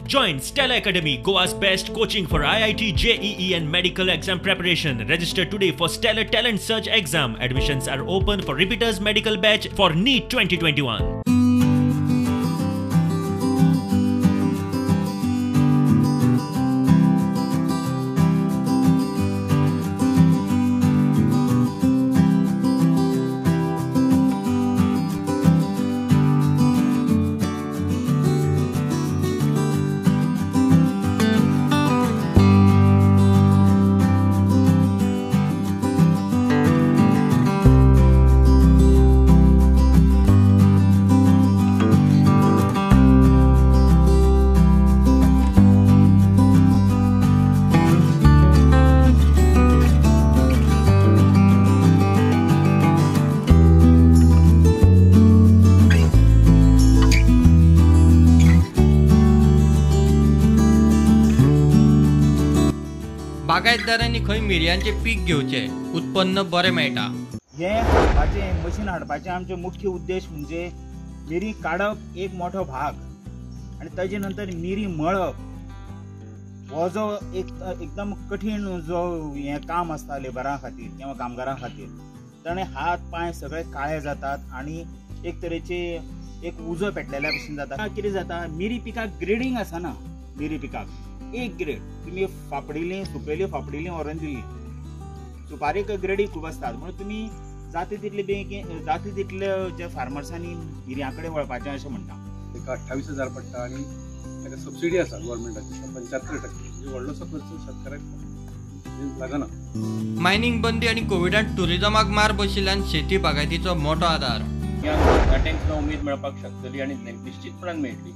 Join Stella Academy, Goa's best coaching for IIT, JEE and medical exam preparation. Register today for Stellar Talent Search exam. Admissions are open for repeaters medical batch for NEET 2021. बागायतदारांनी खंय मिरयांचे पीक घेवचे, उत्पन्न बरें मेळटा। हे हाडपाचे machine हाडपाचे आमचे मुख्य उद्देश म्हणजे मिरी काडप एक मोठो भाग आणि ताजे नंतर मिरी मळप हो जो एकदम कठीण जो हे काम असता लेबरां खातीर किंवा कामगारां खातीर ताणे हात पाय सगळे काळे जातात आणि एक तरेचे एक उजो पेटलेल्या भशेन जाता। कितें जाता, मिरी पिकाक ग्रेडिंग आसा ना, मिरी पिकाक एक ग्रेड तुम्ही फापडिली सुकयली फापडिली व्हरून दिली, सुपारेक ग्रेडी खूब असतात म्हणून तुम्ही जाता तितले बेगीन जाता तितले जे फार्मर्सांनी मिरयां कडेन वळपाचें अशें म्हणटा। एका 28,000 पडटा आणि ताका सबसिडी आसा गव्हर्नमेंटाची 75% म्हणजे व्हडलोसो खर्च शेतकऱ्याक लागना। मायनिंग बंदी आणि कोविडान टुरिझमाक मार बशिल्ल्यान शेती बागायतीचो मोठो आधार। तरणाट्यांक उमेद मेळपाक शकतली आणि निश्चितपणान मेळटली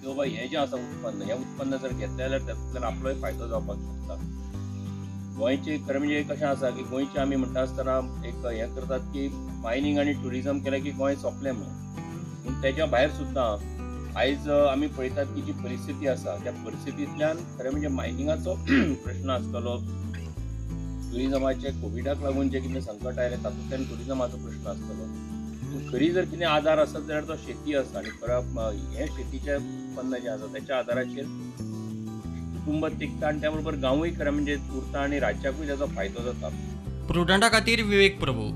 की बाबा हे जे आसा उत्पन्न जर घेतलें जाल्यार तातूंतल्यान आपलोय फायदो जावपाक शकता। गोंयचे खरें म्हणजे कशें आसा की गोंयचे आमी म्हणटा आसतना एक हें करतात की मायनिंग आनी टुरिझम केलें की गोंय सोंपलें म्हणून, पूण तेच्या भायर सुद्दां आयज आमी पळयतात की जी परिस्थिती आसा त्या परिस्थितींतल्यान खरें म्हणजे मायनिंगाचो प्रश्न आसतलो, टुरिझमाचे कोविडाक लागून जे कितें संकट आयलें तातूंतल्यान टुरिझमाचो प्रश्न आसतलो। खरी जर कितें आधार आसत जाल्यार तो शेती आसा आणि हे शेतीचे उत्पन्न जे आसा त्याच्या आधाराचेर कुटुंब टिकता आणि त्या बरोबर गांवूय खरें म्हणजे उरता आणि राज्याकूय त्याचा फायदो जाता। प्रुडंटा खातीर विवेक प्रभू।